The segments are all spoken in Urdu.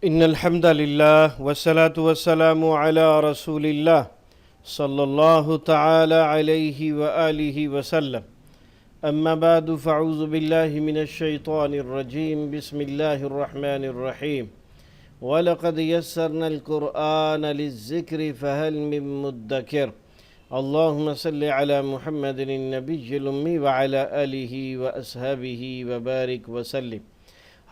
ان الحمد للہ والصلاة والسلام علی رسول اللہ صلی اللہ تعالی علیہ وآلہ وسلم اما بعد فاعوذ باللہ من الشیطان الرجیم بسم اللہ الرحمن الرحیم وَلَقَدْ يَسَّرْنَا الْقُرْآنَ لِلذِّكْرِ فَهَلْ مِن مُدَّكِرٍ اللہم صلی علی محمد النبی الأمی وعلی آلہ وأصحابہ وبارک وسلم۔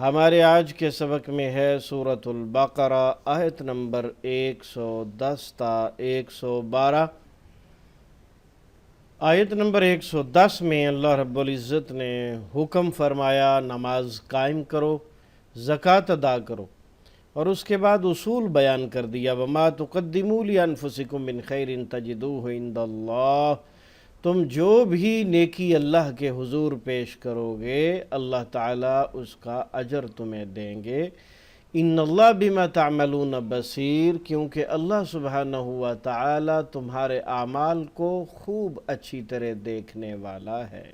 ہمارے آج کے سبق میں ہے سورۃ البقرہ آیت نمبر 110 تا 112۔ آیت نمبر 110 میں اللہ رب العزت نے حکم فرمایا نماز قائم کرو، زکوٰۃ ادا کرو، اور اس کے بعد اصول بیان کر دیا وَمَا تُقَدِّمُوا لِأَنفُسِكُم مِّن خَيْرٍ تَجِدُوهُ عِندَ اللَّهِ۔ تم جو بھی نیکی اللہ کے حضور پیش کرو گے اللہ تعالیٰ اس کا اجر تمہیں دیں گے۔ ان اللہ بما تعملون بصیر، کیونکہ اللہ سبحانہ و تعالیٰ تمہارے اعمال کو خوب اچھی طرح دیکھنے والا ہے۔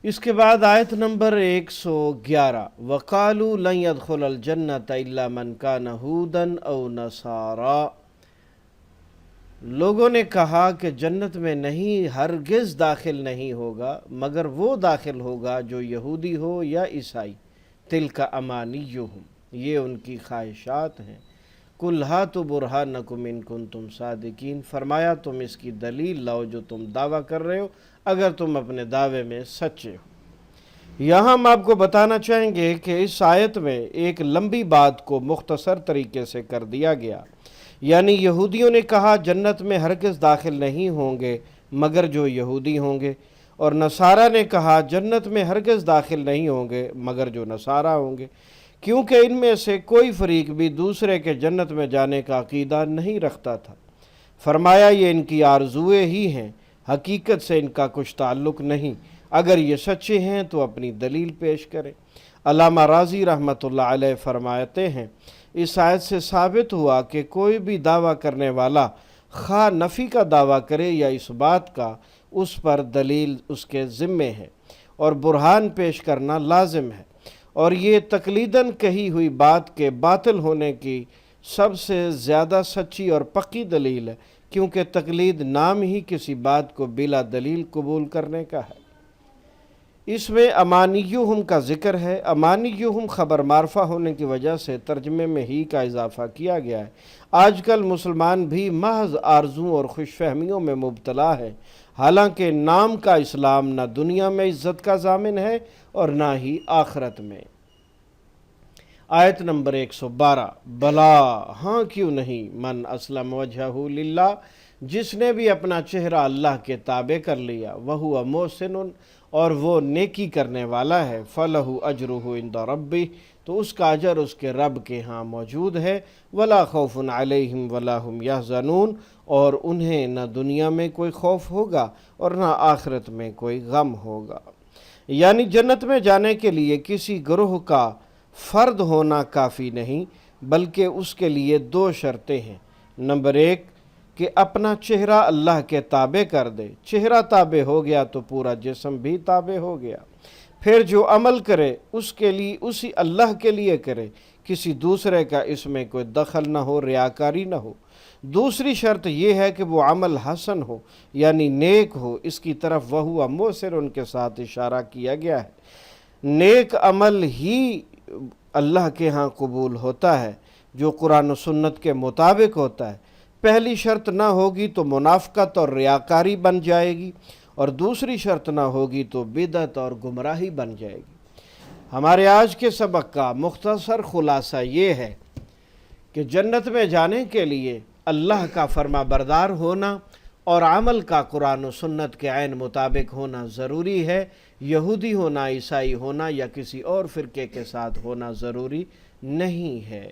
اس کے بعد آیت نمبر 111 وَقَالُوا لَن يَدْخُلَ الْجَنَّةَ إِلَّا مَنْ كَانَ هُودًا أَوْ نَصَارَىٰ۔ لوگوں نے کہا کہ جنت میں نہیں، ہرگز داخل نہیں ہوگا مگر وہ داخل ہوگا جو یہودی ہو یا عیسائی۔ تِلْكَ أَمَانِيُّهُمْ، یہ ان کی خواہشات ہیں۔ قُلْ هَاتُوا بُرْهَانَكُمْ إِن كُنتُمْ صَادِقِينَ، فرمایا تم اس کی دلیل لاؤ جو تم دعویٰ کر رہے ہو اگر تم اپنے دعوے میں سچے ہو۔ یہاں ہم آپ کو بتانا چاہیں گے کہ اس آیت میں ایک لمبی بات کو مختصر طریقے سے کر دیا گیا، یعنی یہودیوں نے کہا جنت میں ہرگز داخل نہیں ہوں گے مگر جو یہودی ہوں گے، اور نصارہ نے کہا جنت میں ہرگز داخل نہیں ہوں گے مگر جو نصارہ ہوں گے، کیونکہ ان میں سے کوئی فریق بھی دوسرے کے جنت میں جانے کا عقیدہ نہیں رکھتا تھا۔ فرمایا یہ ان کی آرزوئیں ہی ہیں، حقیقت سے ان کا کچھ تعلق نہیں۔ اگر یہ سچے ہیں تو اپنی دلیل پیش کریں۔ علامہ راضی رحمۃ اللہ علیہ فرماتے ہیں اس آیت سے ثابت ہوا کہ کوئی بھی دعویٰ کرنے والا خواہ نفی کا دعویٰ کرے یا اس بات کا، اس پر دلیل اس کے ذمے ہے اور برہان پیش کرنا لازم ہے، اور یہ تقلیداً کہی ہوئی بات کے باطل ہونے کی سب سے زیادہ سچی اور پکی دلیل ہے، کیونکہ تقلید نام ہی کسی بات کو بلا دلیل قبول کرنے کا ہے۔ اس میں امانیہم کا ذکر ہے۔ امانیہم خبر معرفہ ہونے کی وجہ سے ترجمے میں ہی کا اضافہ کیا گیا ہے۔ آج کل مسلمان بھی محض آرزوں اور خوش فہمیوں میں مبتلا ہے، حالانکہ نام کا اسلام نہ دنیا میں عزت کا ضامن ہے اور نہ ہی آخرت میں۔ آیت نمبر 112 بلا، ہاں کیوں نہیں، من اسلم وجہہ للہ، جس نے بھی اپنا چہرہ اللہ کے تابع کر لیا، وہو محسن، اور وہ نیکی کرنے والا ہے، فلہ اجرہ عند ربہ، تو اس کا اجر اس کے رب کے ہاں موجود ہے، ولا خوف علیہم ولا ہم یحزنون، اور انہیں نہ دنیا میں کوئی خوف ہوگا اور نہ آخرت میں کوئی غم ہوگا۔ یعنی جنت میں جانے کے لیے کسی گروہ کا فرد ہونا کافی نہیں، بلکہ اس کے لیے دو شرطیں ہیں۔ نمبر 1 کہ اپنا چہرہ اللہ کے تابع کر دے، چہرہ تابع ہو گیا تو پورا جسم بھی تابع ہو گیا۔ پھر جو عمل کرے اس کے لیے اسی اللہ کے لیے کرے، کسی دوسرے کا اس میں کوئی دخل نہ ہو، ریاکاری نہ ہو۔ دوسری شرط یہ ہے کہ وہ عمل حسن ہو، یعنی نیک ہو، اس کی طرف وہو محسن ان کے ساتھ اشارہ کیا گیا ہے۔ نیک عمل ہی اللہ کے ہاں قبول ہوتا ہے جو قرآن و سنت کے مطابق ہوتا ہے۔ پہلی شرط نہ ہوگی تو منافقت اور ریاکاری بن جائے گی، اور دوسری شرط نہ ہوگی تو بدعت اور گمراہی بن جائے گی۔ ہمارے آج کے سبق کا مختصر خلاصہ یہ ہے کہ جنت میں جانے کے لیے اللہ کا فرما بردار ہونا اور عمل کا قرآن و سنت کے عین مطابق ہونا ضروری ہے۔ یہودی ہونا، عیسائی ہونا یا کسی اور فرقے کے ساتھ ہونا ضروری نہیں ہے۔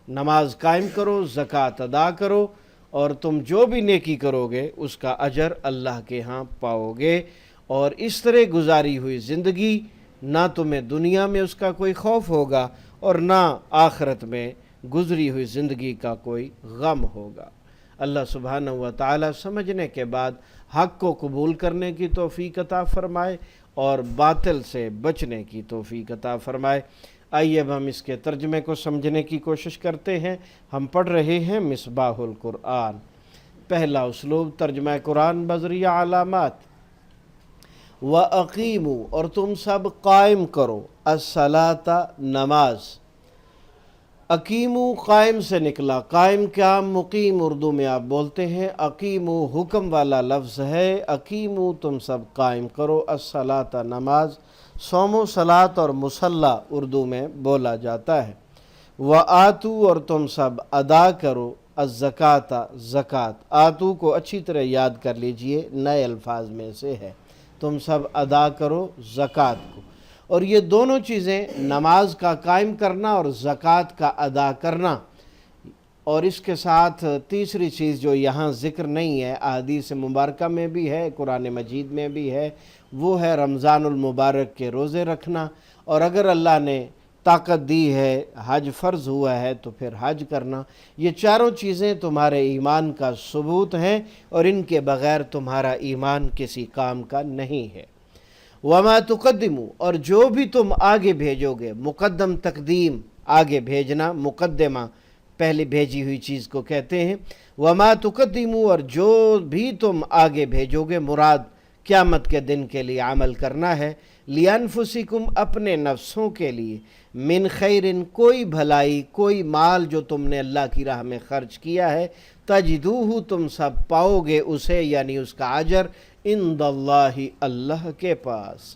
نماز قائم کرو، زکوٰۃ ادا کرو، اور تم جو بھی نیکی کرو گے اس کا اجر اللہ کے ہاں پاؤ گے، اور اس طرح گزاری ہوئی زندگی نہ تمہیں دنیا میں اس کا کوئی خوف ہوگا اور نہ آخرت میں گزری ہوئی زندگی کا کوئی غم ہوگا۔ اللہ سبحانہ و تعالی سمجھنے کے بعد حق کو قبول کرنے کی توفیق عطا فرمائے اور باطل سے بچنے کی توفیق عطا فرمائے۔ آئیے اب ہم اس کے ترجمے کو سمجھنے کی کوشش کرتے ہیں۔ ہم پڑھ رہے ہیں مصباح القرآن۔ پہلا اسلوب ترجمہ قرآن بذریعہ علامات۔ وَأَقِیمُوا، اور تم سب قائم کرو، الصَّلَاةَ، نماز۔ اقیمو قائم سے نکلا، قائم کیا مقیم اردو میں آپ بولتے ہیں، اقیمو حکم والا لفظ ہے، اقیمو تم سب قائم کرو، الصلاۃ نماز، صوم و صلاۃ اور مصلی اردو میں بولا جاتا ہے، وآتو اور تم سب ادا کرو، الزکوٰۃ زکوٰۃ، آتو کو اچھی طرح یاد کر لیجئے، نئے الفاظ میں سے ہے، تم سب ادا کرو زکوٰۃ کو، اور یہ دونوں چیزیں نماز کا قائم کرنا اور زکوٰۃ کا ادا کرنا، اور اس کے ساتھ تیسری چیز جو یہاں ذکر نہیں ہے، احادیث مبارکہ میں بھی ہے، قرآن مجید میں بھی ہے، وہ ہے رمضان المبارک کے روزے رکھنا، اور اگر اللہ نے طاقت دی ہے، حج فرض ہوا ہے تو پھر حج کرنا۔ یہ چاروں چیزیں تمہارے ایمان کا ثبوت ہیں، اور ان کے بغیر تمہارا ایمان کسی کام کا نہیں ہے۔ وما تقدمو، اور جو بھی تم آگے بھیجو گے، مقدم تقدیم، آگے بھیجنا، مقدمہ پہلے بھیجی ہوئی چیز کو کہتے ہیں۔ وما تقدمو، اور جو بھی تم آگے بھیجو گے، مراد قیامت کے دن کے لیے عمل کرنا ہے، لِأَنفُسِكُمْ، اپنے نفسوں کے لیے، من خیرن، کوئی بھلائی، کوئی مال جو تم نے اللہ کی راہ میں خرچ کیا ہے، تجدوہ، تم سب پاؤ گے اسے، یعنی اس کا اجر، عند اللہ، اللہ کے پاس۔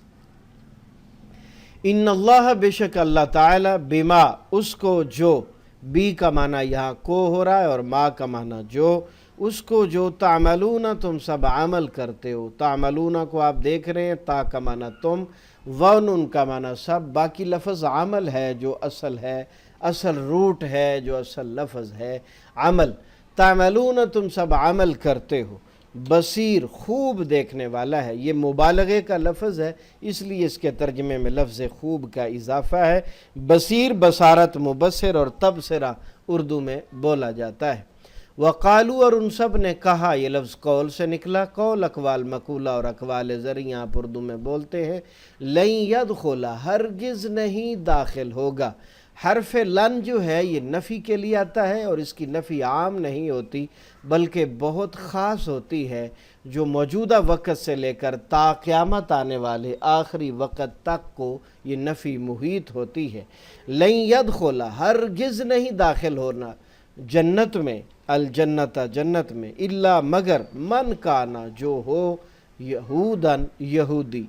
ان اللہ، بے شک اللہ تعالی، بما، اس کو جو، بی کا معنی یہاں کو ہو رہا ہے اور ما کا معنی جو، اس کو جو تعملون، تم سب عمل کرتے ہو، تعملون کو آپ دیکھ رہے ہیں، تا کا معنی تم، ونون کا معنی سب، باقی لفظ عمل ہے جو اصل ہے، اصل روٹ ہے جو اصل لفظ ہے، عمل، تعملون تم سب عمل کرتے ہو، بصیر خوب دیکھنے والا ہے، یہ مبالغے کا لفظ ہے، اس لیے اس کے ترجمے میں لفظ خوب کا اضافہ ہے، بصیر بصارت مبصر اور تبصرہ اردو میں بولا جاتا ہے۔ وقالو، اور ان سب نے کہا، یہ لفظ قول سے نکلا، قول اقوال مقولہ اور اقوال زرعی آپ اردو میں بولتے ہیں، لن يدخل، ہرگز نہیں داخل ہوگا، حرف لن جو ہے یہ نفی کے لیے آتا ہے، اور اس کی نفی عام نہیں ہوتی بلکہ بہت خاص ہوتی ہے، جو موجودہ وقت سے لے کر تا قیامت آنے والے آخری وقت تک کو یہ نفی محیط ہوتی ہے۔ لن يدخل، ہرگز نہیں داخل ہونا جنت میں، الجنت جنت میں، الا مگر، من کانا جو ہو، یہودن یہودی،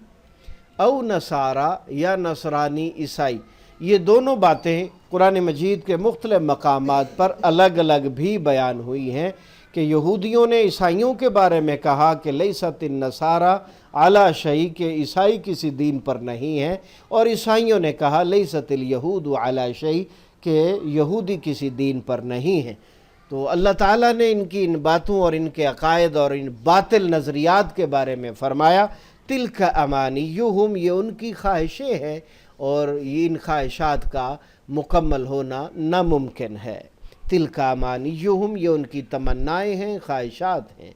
او نصارا یا نصرانی عیسائی۔ یہ دونوں باتیں قرآن مجید کے مختلف مقامات پر الگ الگ بھی بیان ہوئی ہیں کہ یہودیوں نے عیسائیوں کے بارے میں کہا کہ لیست النصارى علی شیء، کہ عیسائی کسی دین پر نہیں ہیں، اور عیسائیوں نے کہا لیست الیہود علی شیء، کہ یہودی کسی دین پر نہیں ہیں۔ تو اللہ تعالیٰ نے ان کی ان باتوں اور ان کے عقائد اور ان باطل نظریات کے بارے میں فرمایا، تلک امانیہم، یہ ان کی خواہشیں ہیں، اور یہ ان خواہشات کا مکمل ہونا ناممکن ہے۔ تلک امانیہم، یہ ان کی تمنائیں ہیں، خواہشات ہیں۔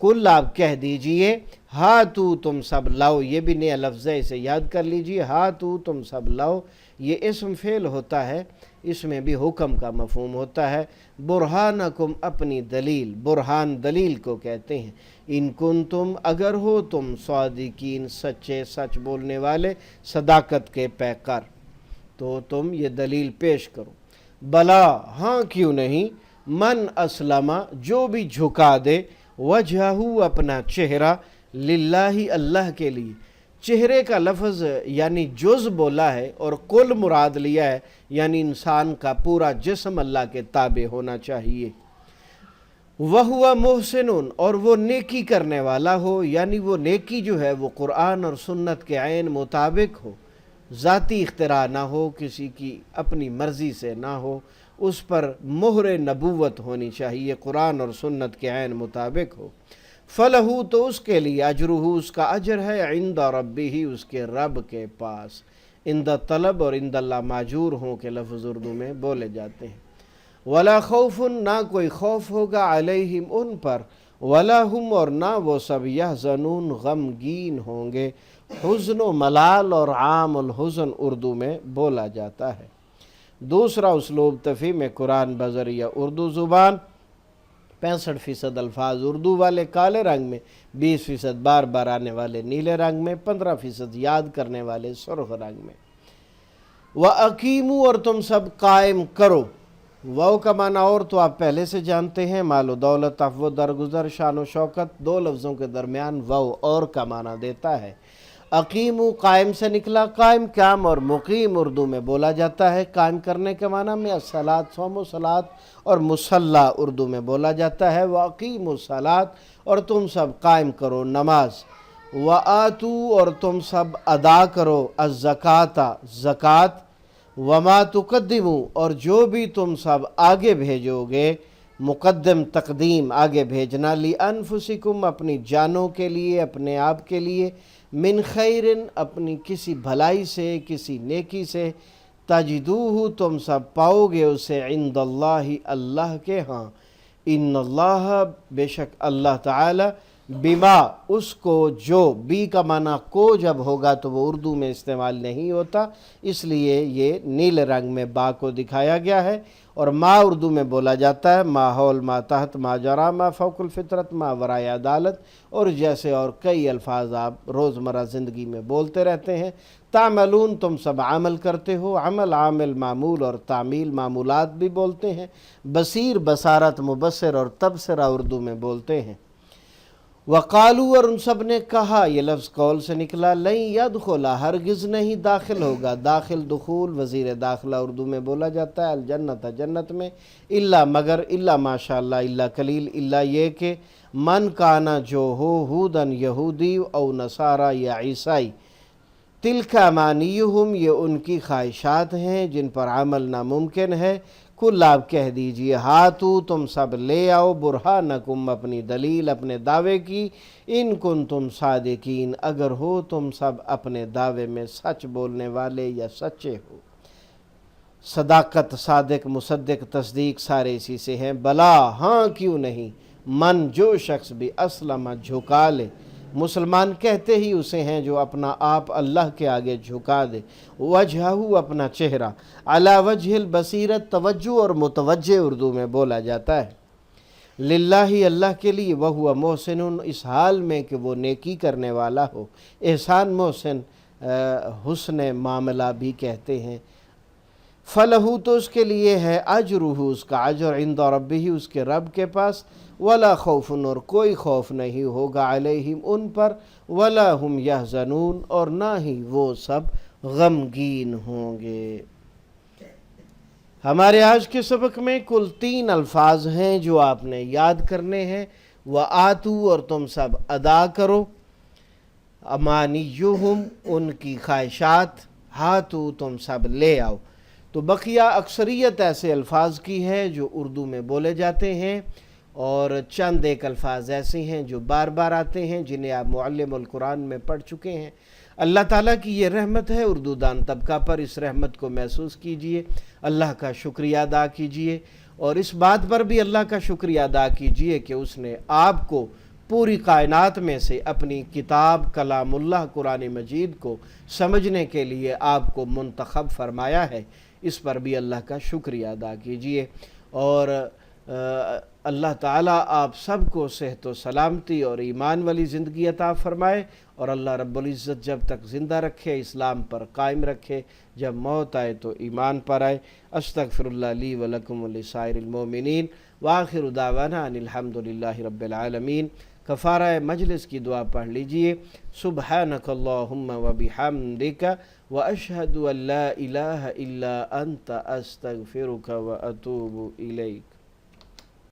کل، آپ کہہ دیجئے، ہاتو، تم سب لاؤ، یہ بھی نیا لفظ ہے، اسے یاد کر لیجئے، ہاتو، تم سب لاؤ، یہ اسم فعل ہوتا ہے، اس میں بھی حکم کا مفہوم ہوتا ہے، برہانکم، اپنی دلیل، برہان دلیل کو کہتے ہیں، ان کنتم، اگر ہو تم، صادقین، سچے، سچ بولنے والے، صداقت کے پیکر، تو تم یہ دلیل پیش کرو۔ بلا، ہاں کیوں نہیں، من اسلم، جو بھی جھکا دے، وجہہ، اپنا چہرہ، للہ، اللہ کے لیے، چہرے کا لفظ یعنی جز بولا ہے، اور کل مراد لیا ہے، یعنی انسان کا پورا جسم اللہ کے تابع ہونا چاہیے۔ وَهُوَ مُحْسِنٌ، اور وہ نیکی کرنے والا ہو، یعنی وہ نیکی جو ہے وہ قرآن اور سنت کے عین مطابق ہو، ذاتی اختراع نہ ہو، کسی کی اپنی مرضی سے نہ ہو، اس پر مہر نبوت ہونی چاہیے، قرآن اور سنت کے عین مطابق ہو۔ فَلَهُ، تو اس کے لیے، اجرہ، اس کا اجر ہے، عند ربہ، اس کے رب کے پاس، عند طلب اور عند اللہ ماجور ہوں کے لفظ اردو میں بولے جاتے ہیں۔ ولا خوف، نہ کوئی خوف ہوگا، علیہم، ان پر، ولا ہم، اور نہ وہ سب، یحزنون، غمگین ہوں گے، حزن و ملال اور عام الحزن اردو میں بولا جاتا ہے۔ دوسرا اسلوب تفہیم قرآن بذریعہ اردو زبان، 65% الفاظ اردو والے کالے رنگ میں، 20% بار بار آنے والے نیلے رنگ میں، 15% یاد کرنے والے سرخ رنگ میں۔ وَأَقِیمُوا اور تم سب قائم کرو، واو کا معنی اور تو آپ پہلے سے جانتے ہیں، مال و دولت، عفو و درگزر، شان و شوکت، دو لفظوں کے درمیان واو اور کا معنی دیتا ہے۔ اقیمو قائم سے نکلا، قائم قیام اور مقیم اردو میں بولا جاتا ہے۔ قائم کرنے کے معنی میں الصلاۃ صوم و صلاۃ اور مصلی اردو میں بولا جاتا ہے۔ وَأَقِیمُوا الصلاۃ اور تم سب قائم کرو نماز۔ وَآتُوا اور تم سب ادا کرو الزکاۃ زکوٰۃ۔ وَمَا تُقَدِّمُوا اور جو بھی تم سب آگے بھیجو گے، مقدم تقدیم آگے بھیجنا، لِأَنفُسِكُمْ اپنی جانوں کے لیے، اپنے آپ کے لیے، من خیرن اپنی کسی بھلائی سے، کسی نیکی سے، تجدوہ تم سب پاؤ گے اسے، عند اللہ اللہ کے ہاں، ان اللہ بے شک اللہ تعالی، بما اس کو جو، بی کا معنی کو جب ہوگا تو وہ اردو میں استعمال نہیں ہوتا، اس لیے یہ نیل رنگ میں با کو دکھایا گیا ہے۔ اور ما اردو میں بولا جاتا ہے ماحول، ما تحت، ما جرا، ما فوق الفطرت، ما ورائے عدالت، اور جیسے اور کئی الفاظ آپ روزمرہ زندگی میں بولتے رہتے ہیں۔ تعملون تم سب عمل کرتے ہو، عمل عامل معمول اور تعمیل معمولات بھی بولتے ہیں۔ بصیر بصارت، مبصر اور تبصرہ اردو میں بولتے ہیں۔ وقالو اور ان سب نے کہا، یہ لفظ قول سے نکلا، لن يدخل ہرگز نہیں داخل ہوگا، داخل دخول وزیر داخلہ اردو میں بولا جاتا ہے، الجنت جنت میں، الا مگر، الا ماشاءاللہ، الا قلیل، الا یہ کہ من کانا جو ہو، ہودن یہودی او نصارہ یا عیسائی، تلک امانیہم یہ ان کی خواہشات ہیں جن پر عمل ناممکن ہے، کل آپ کہہ دیجئے، ہاتو تم سب لے آؤ، برہانکم اپنی دلیل اپنے دعوے کی، ان کنتم صادقین اگر ہو تم سب اپنے دعوے میں سچ بولنے والے یا سچے ہو۔ صداقت، صادق، مصدق، تصدیق سارے اسی سے ہیں۔ بلا ہاں کیوں نہیں، من جو شخص بھی اسلم جھکا لے، مسلمان کہتے ہی اسے ہیں جو اپنا آپ اللہ کے آگے جھکا دے، وجہہ اپنا چہرہ، علی وجہ البصیرت توجہ اور متوجہ اردو میں بولا جاتا ہے، للہ اللہ کے لیے، وہو محسن اس حال میں کہ وہ نیکی کرنے والا ہو، احسان محسن حسن معاملہ بھی کہتے ہیں۔ فلہو تو اس کے لیے ہے، اجرہ اس کا اجر، عند ربہ اس کے رب کے پاس، ولا خوف اور کوئی خوف نہیں ہوگا، علیہم ان پر، ولا ہم یحزنون اور نہ ہی وہ سب غمگین ہوں گے۔ ہمارے آج کے سبق میں کل 3 الفاظ ہیں جو آپ نے یاد کرنے ہیں۔ وَآتُوا اور تم سب ادا کرو، امانیہم ان کی خواہشات، ہاتو تم سب لے آؤ۔ تو بقیہ اکثریت ایسے الفاظ کی ہے جو اردو میں بولے جاتے ہیں، اور چند ایک الفاظ ایسے ہیں جو بار بار آتے ہیں جنہیں آپ معلم القرآن میں پڑھ چکے ہیں۔ اللہ تعالیٰ کی یہ رحمت ہے اردو دان طبقہ پر، اس رحمت کو محسوس کیجئے، اللہ کا شکریہ ادا کیجئے، اور اس بات پر بھی اللہ کا شکریہ ادا کیجئے کہ اس نے آپ کو پوری کائنات میں سے اپنی کتاب کلام اللہ قرآن مجید کو سمجھنے کے لیے آپ کو منتخب فرمایا ہے، اس پر بھی اللہ کا شکریہ ادا کیجئے۔ اور اللہ تعالیٰ آپ سب کو صحت و سلامتی اور ایمان والی زندگی عطا فرمائے، اور اللہ رب العزت جب تک زندہ رکھے اسلام پر قائم رکھے، جب موت آئے تو ایمان پر آئے۔ استغفر اللہ لی ولکم ولسائر المومنین، وآخر دعوانا ان الحمد للہ رب العالمین۔ کفارہ مجلس کی دعا پڑھ لیجئے، سبحانک اللہم وبحمدک واشہد ان لا الہ الا انت استغفرک واتوب الیک۔